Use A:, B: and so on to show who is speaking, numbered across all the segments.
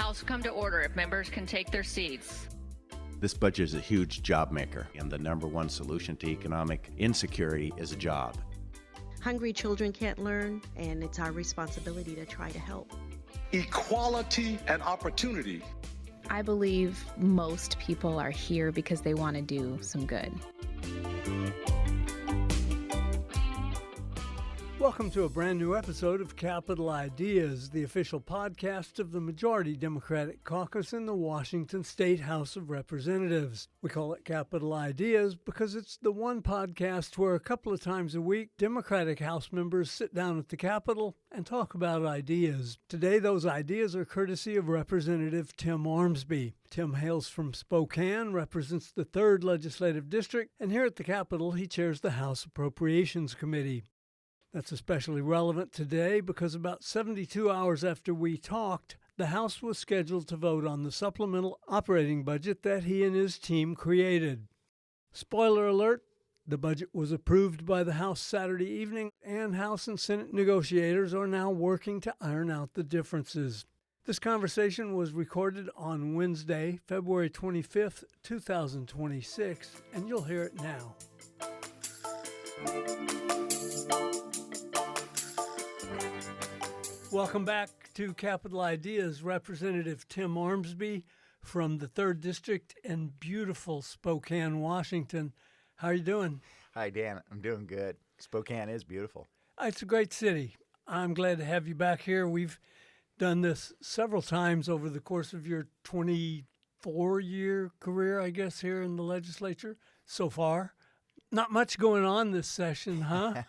A: House come to order if members can take their seats.
B: This budget is a huge job maker, and the number one solution to economic insecurity is a job.
C: Hungry children can't learn, and it's our responsibility to try to help.
D: Equality and opportunity.
E: I believe most people are here because they want to do some good.
F: Welcome to a brand new episode of Capital Ideas, the official podcast of the majority Democratic caucus in the Washington State House of Representatives. We call it Capital Ideas because it's the one podcast where a couple of times a week, Democratic House members sit down at the Capitol and talk about ideas. Today, those ideas are courtesy of Representative Timm Ormsby. Timm hails from Spokane, represents the 3rd Legislative District, and here at the Capitol, he chairs the House Appropriations Committee. That's especially relevant today because about 72 hours after we talked, the House was scheduled to vote on the supplemental operating budget that he and his team created. Spoiler alert, the budget was approved by the House Saturday evening, and House and Senate negotiators are now working to iron out the differences. This conversation was recorded on Wednesday, February 25th, 2026, and you'll hear it now. Welcome back to Capital Ideas. Representative Timm Ormsby from the 3rd District in beautiful Spokane, Washington. How are you doing?
G: Hi, Dan. I'm doing good. Spokane is beautiful.
F: It's a great city. I'm glad to have you back here. We've done this several times over the course of your 24-year career, I guess, here in the legislature so far. Not much going on this session, huh?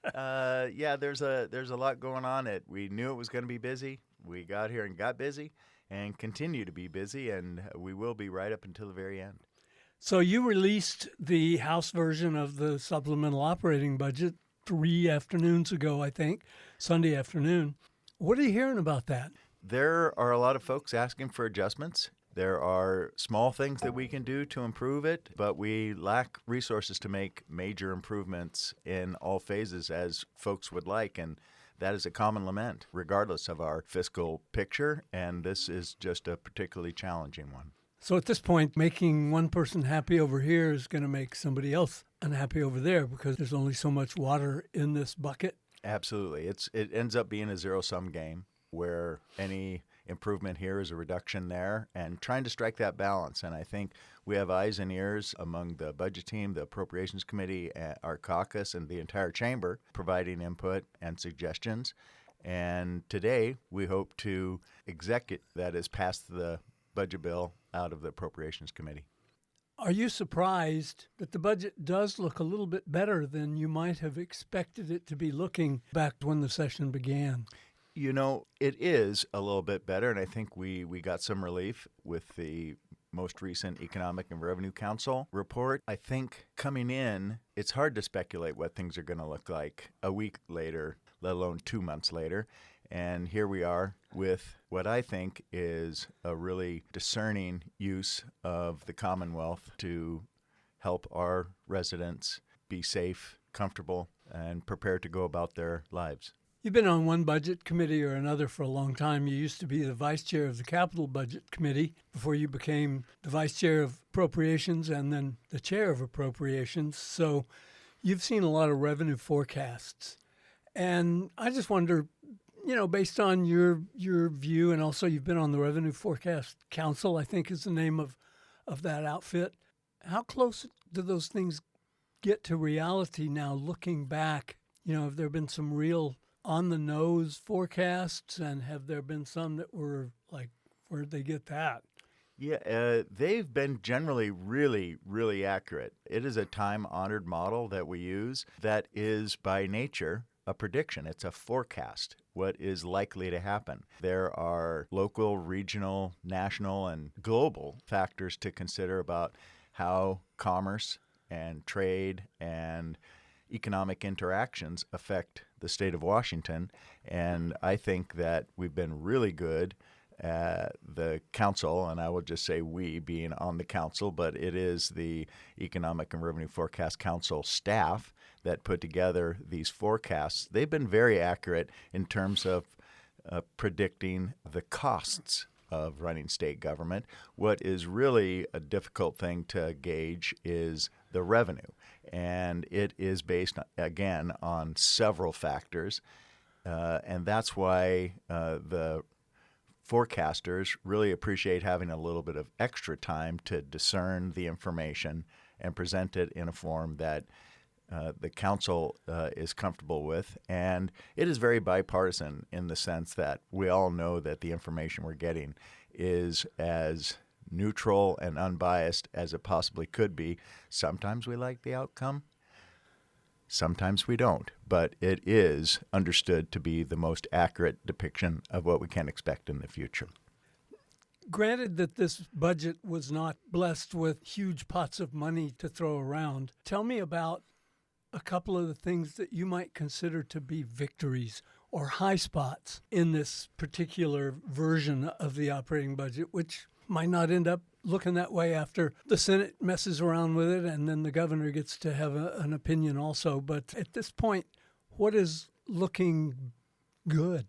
G: Yeah, there's a lot going on. We knew it was going to be busy. We got here and got busy and continue to be busy, and we will be right up until the very end.
F: So you released the House version of the supplemental operating budget 3 afternoons ago, I think, Sunday afternoon. What are you hearing about that?
G: There are a lot of folks asking for adjustments. There are small things that we can do to improve it, but we lack resources to make major improvements in all phases as folks would like, and that is a common lament, regardless of our fiscal picture, and this is just a particularly challenging one.
F: So at this point, making one person happy over here is going to make somebody else unhappy over there because there's only so much water in this bucket.
G: Absolutely. It ends up being a zero-sum game where any improvement here is a reduction there, and trying to strike that balance. And I think we have eyes and ears among the budget team, the Appropriations Committee, our caucus, and the entire chamber providing input and suggestions. And today we hope to execute that is passed the budget bill out of the Appropriations Committee.
F: Are you surprised that the budget does look a little bit better than you might have expected it to be looking back when the session began?
G: You know, it is a little bit better, and I think we got some relief with the most recent Economic and Revenue Council report. I think coming in, it's hard to speculate what things are going to look like a week later, let alone 2 months later. And here we are with what I think is a really discerning use of the Commonwealth to help our residents be safe, comfortable, and prepared to go about their lives.
F: You've been on one budget committee or another for a long time. You used to be the vice chair of the Capital Budget Committee before you became the vice chair of Appropriations and then the chair of Appropriations. So you've seen a lot of revenue forecasts. And I just wonder, you know, based on your view, and also you've been on the Revenue Forecast Council, I think is the name of that outfit. How close do those things get to reality now, looking back? You know, have there been some real on-the-nose forecasts, and have there been some that were like, where'd they get that?
G: Yeah, they've been generally really, really accurate. It is a time-honored model that we use that is by nature a prediction. It's a forecast, what is likely to happen. There are local, regional, national, and global factors to consider about how commerce and trade and economic interactions affect the state of Washington. And I think that we've been really good at the council, and I will just say we being on the council, but it is the Economic and Revenue Forecast Council staff that put together these forecasts. They've been very accurate in terms of predicting the costs of running state government. What is really a difficult thing to gauge is the revenue. And it is based, again, on several factors. And that's why the forecasters really appreciate having a little bit of extra time to discern the information and present it in a form that the council is comfortable with. And it is very bipartisan in the sense that we all know that the information we're getting is as neutral and unbiased as it possibly could be. Sometimes we like the outcome. Sometimes we don't, but it is understood to be the most accurate depiction of what we can expect in the future.
F: Granted that this budget was not blessed with huge pots of money to throw around, tell me about a couple of the things that you might consider to be victories or high spots in this particular version of the operating budget, which might not end up looking that way after the Senate messes around with it and then the governor gets to have an opinion also. But at this point, what is looking good?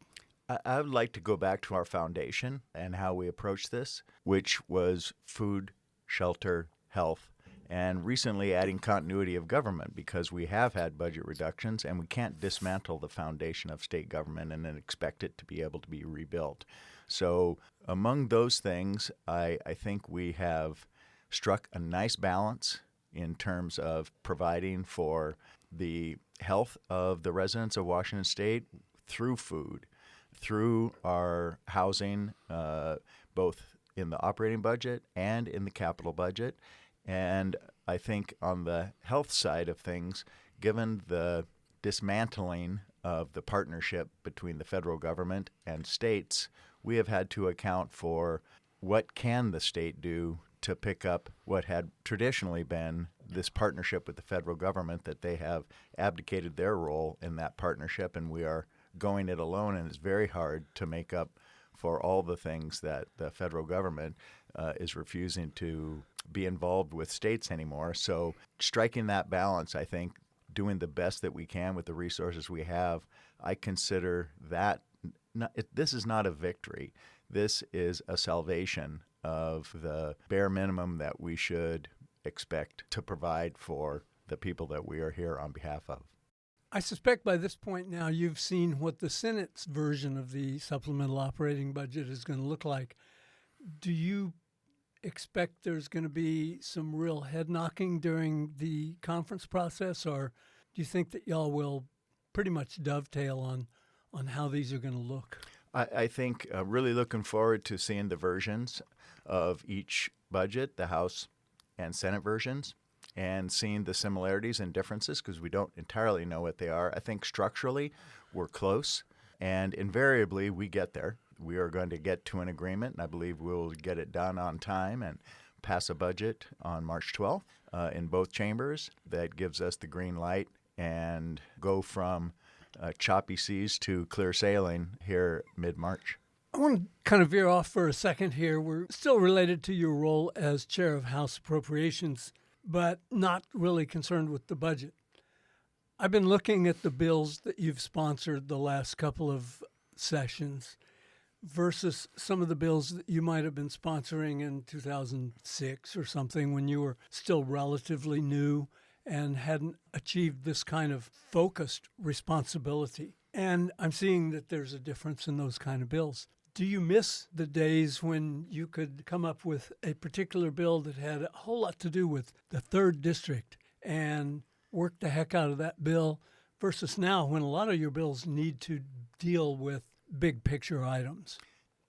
G: I would like to go back to our foundation and how we approach this, which was food, shelter, health, and recently adding continuity of government, because we have had budget reductions and we can't dismantle the foundation of state government and then expect it to be able to be rebuilt. So among those things, I think we have struck a nice balance in terms of providing for the health of the residents of Washington State through food, through our housing, both in the operating budget and in the capital budget. And I think on the health side of things, given the dismantling of the partnership between the federal government and states, we have had to account for what can the state do to pick up what had traditionally been this partnership with the federal government, that they have abdicated their role in that partnership and we are going it alone, and it's very hard to make up for all the things that the federal government is refusing to be involved with states anymore. So striking that balance, I think, doing the best that we can with the resources we have, I consider that this is not a victory. This is a salvation of the bare minimum that we should expect to provide for the people that we are here on behalf of.
F: I suspect by this point now you've seen what the Senate's version of the supplemental operating budget is going to look like. Do you expect there's going to be some real head knocking during the conference process, or do you think that y'all will pretty much dovetail on how these are going to look?
G: I think really looking forward to seeing the versions of each budget, the House and Senate versions, and seeing the similarities and differences, because we don't entirely know what they are. I think structurally we're close, and invariably we get there. We are going to get to an agreement, and I believe we'll get it done on time and pass a budget on March 12th in both chambers that gives us the green light and go from choppy seas to clear sailing here mid-March.
F: I want to kind of veer off for a second here. We're still related to your role as chair of House Appropriations, but not really concerned with the budget. I've been looking at the bills that you've sponsored the last couple of sessions versus some of the bills that you might have been sponsoring in 2006 or something, when you were still relatively new and hadn't achieved this kind of focused responsibility. And I'm seeing that there's a difference in those kind of bills. Do you miss the days when you could come up with a particular bill that had a whole lot to do with the 3rd District and work the heck out of that bill, versus now when a lot of your bills need to deal with big picture items?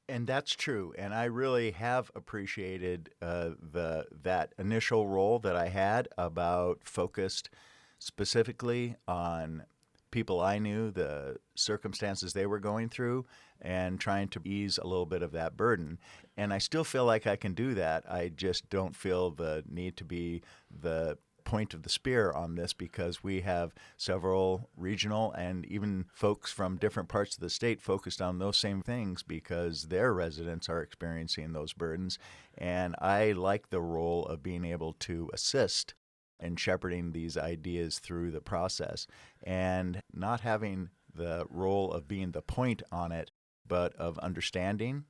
G: And that's true. And I really have appreciated that initial role that I had about focused specifically on people I knew, the circumstances they were going through, and trying to ease a little bit of that burden. And I still feel like I can do that. I just don't feel the need to be the point of the spear on this, because we have several regional and even folks from different parts of the state focused on those same things because their residents are experiencing those burdens. And I like the role of being able to assist in shepherding these ideas through the process, and not having the role of being the point on it, but of understanding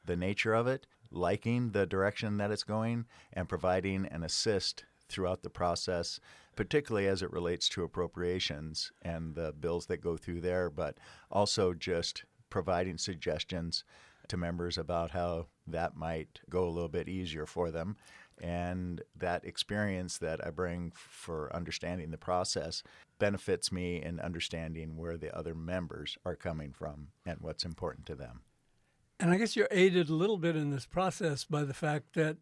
G: the nature of it, liking the direction that it's going, and providing an assist throughout the process, particularly as it relates to appropriations and the bills that go through there, but also just providing suggestions to members about how that might go a little bit easier for them. And that experience that I bring for understanding the process benefits me in understanding where the other members are coming from and what's important to them.
F: And I guess you're aided a little bit in this process by the fact that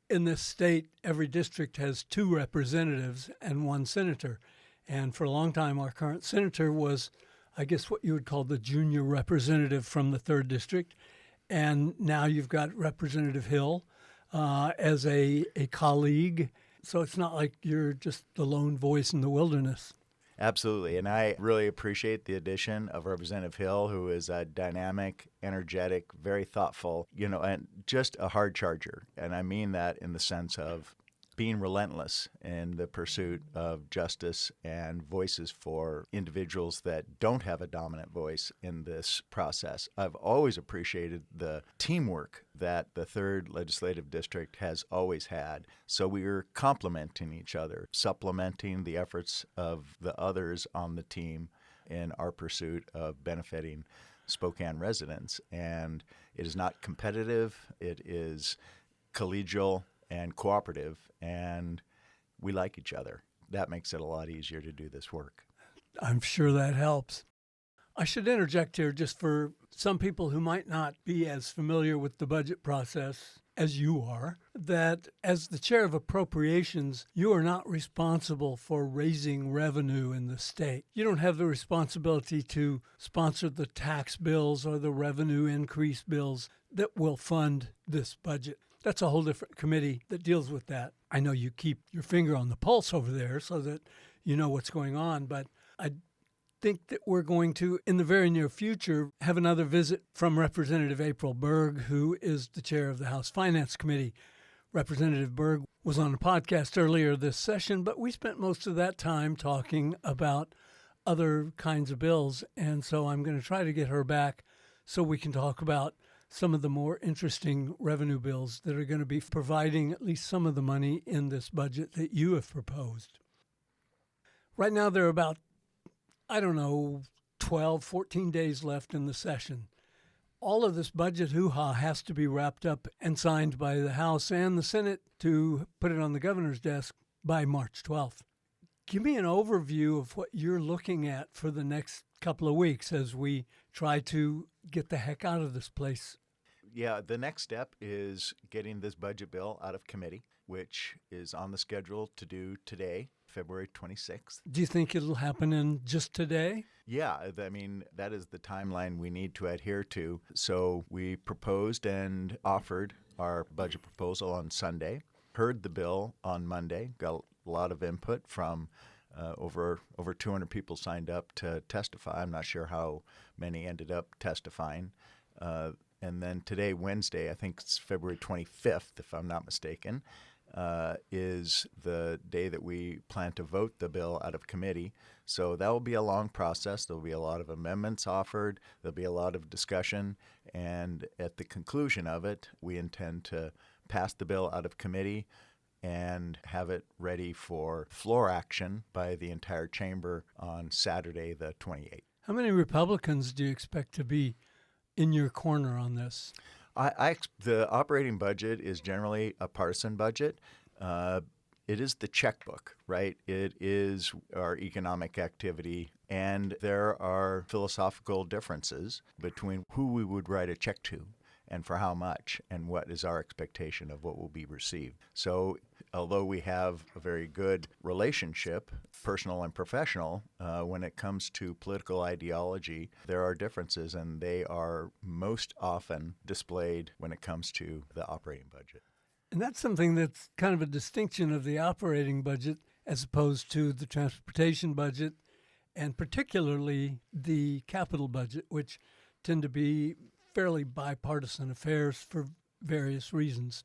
F: in this state, every district has 2 representatives and 1 senator. And for a long time, our current senator was, I guess, what you would call the junior representative from the 3rd District. And now you've got Representative Hill as a colleague. So it's not like you're just the lone voice in the wilderness.
G: Absolutely. And I really appreciate the addition of Representative Hill, who is a dynamic, energetic, very thoughtful, and just a hard charger. And I mean that in the sense of being relentless in the pursuit of justice and voices for individuals that don't have a dominant voice in this process. I've always appreciated the teamwork that the 3rd Legislative District has always had. So we are complementing each other, supplementing the efforts of the others on the team in our pursuit of benefiting Spokane residents. And it is not competitive. It is collegial and cooperative, and we like each other. That makes it a lot easier to do this work.
F: I'm sure that helps. I should interject here just for some people who might not be as familiar with the budget process as you are, that as the chair of appropriations, you are not responsible for raising revenue in the state. You don't have the responsibility to sponsor the tax bills or the revenue increase bills that will fund this budget. That's a whole different committee that deals with that. I know you keep your finger on the pulse over there so that you know what's going on, but I think that we're going to, in the very near future, have another visit from Representative April Berg, who is the chair of the House Finance Committee. Representative Berg was on a podcast earlier this session, but we spent most of that time talking about other kinds of bills, and so I'm going to try to get her back so we can talk about some of the more interesting revenue bills that are going to be providing at least some of the money in this budget that you have proposed. Right now, there are about, 12, 14 days left in the session. All of this budget hoo-ha has to be wrapped up and signed by the House and the Senate to put it on the governor's desk by March 12th. Give me an overview of what you're looking at for the next couple of weeks as we try to get the heck out of this place.
G: Yeah, the next step is getting this budget bill out of committee, which is on the schedule to do today, February 26th.
F: Do you think it'll happen in just today?
G: Yeah, I mean, that is the timeline we need to adhere to. So we proposed and offered our budget proposal on Sunday, heard the bill on Monday, got a lot of input from over 200 people signed up to testify. I'm not sure how many ended up testifying. And then today, Wednesday, I think it's February 25th, if I'm not mistaken, is the day that we plan to vote the bill out of committee. So that will be a long process. There will be a lot of amendments offered. There'll be a lot of discussion. And at the conclusion of it, we intend to pass the bill out of committee and have it ready for floor action by the entire chamber on Saturday, the 28th.
F: How many Republicans do you expect to be in your corner on this?
G: The operating budget is generally a partisan budget. It is the checkbook, right? It is our economic activity, and there are philosophical differences between who we would write a check to and for how much, and what is our expectation of what will be received. So although we have a very good relationship, personal and professional, when it comes to political ideology, there are differences, and they are most often displayed when it comes to the operating budget.
F: And that's something that's kind of a distinction of the operating budget as opposed to the transportation budget, and particularly the capital budget, which tend to be fairly bipartisan affairs for various reasons.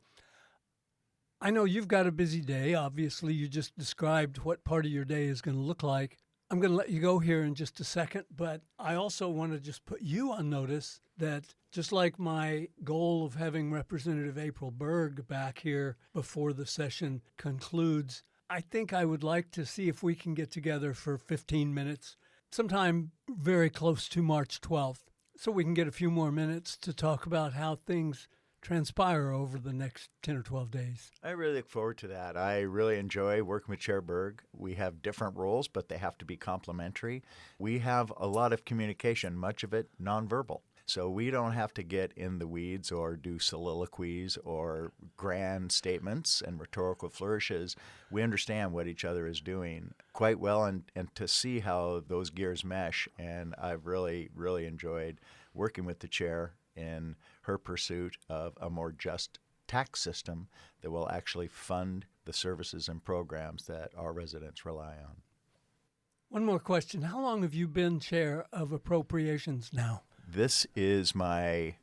F: I know you've got a busy day. Obviously, you just described what part of your day is going to look like. I'm going to let you go here in just a second, but I also want to just put you on notice that just like my goal of having Representative April Berg back here before the session concludes, I think I would like to see if we can get together for 15 minutes sometime very close to March 12th so we can get a few more minutes to talk about how things transpire over the next 10 or 12 days.
G: I really look forward to that. I really enjoy working with Chair Berg. We have different roles, but they have to be complementary. We have a lot of communication, much of it nonverbal. So we don't have to get in the weeds or do soliloquies or grand statements and rhetorical flourishes. We understand what each other is doing quite well, and to see how those gears mesh. And I've really, really enjoyed working with the chair in her pursuit of a more just tax system that will actually fund the services and programs that our residents rely on.
F: One more question. How long have you been chair of appropriations now?
G: This is my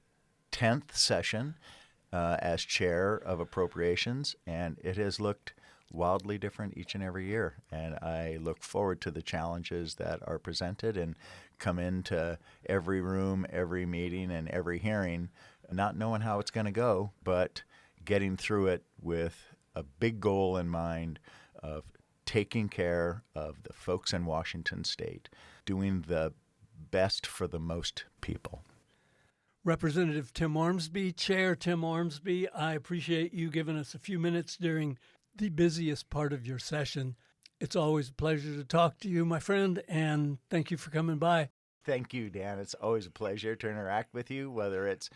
G: 10th session as chair of appropriations, and it has looked wildly different each and every year. And I look forward to the challenges that are presented and come into every room, every meeting, and every hearing, not knowing how it's going to go, but getting through it with a big goal in mind of taking care of the folks in Washington State, doing the best for the most people.
F: Representative Timm Ormsby, Chair Timm Ormsby, I appreciate you giving us a few minutes during the busiest part of your session. It's always a pleasure to talk to you, my friend, and thank you for coming by.
G: Thank you, Dan. It's always a pleasure to interact with you, whether it's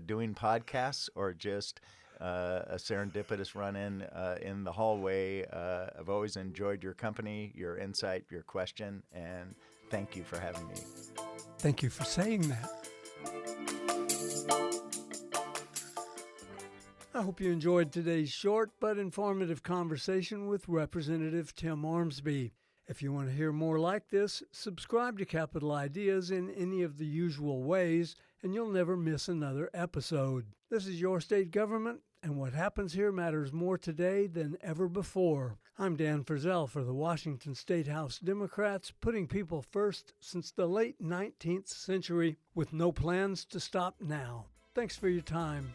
G: doing podcasts or just a serendipitous run-in in the hallway. I've always enjoyed your company, your insight, your question, and thank you for having me.
F: Thank you for saying that. I hope you enjoyed today's short but informative conversation with Representative Timm Ormsby. If you want to hear more like this, subscribe to Capital Ideas in any of the usual ways, and you'll never miss another episode. This is your state government, and what happens here matters more today than ever before. I'm Dan Frizzell for the Washington State House Democrats, putting people first since the late 19th century, with no plans to stop now. Thanks for your time.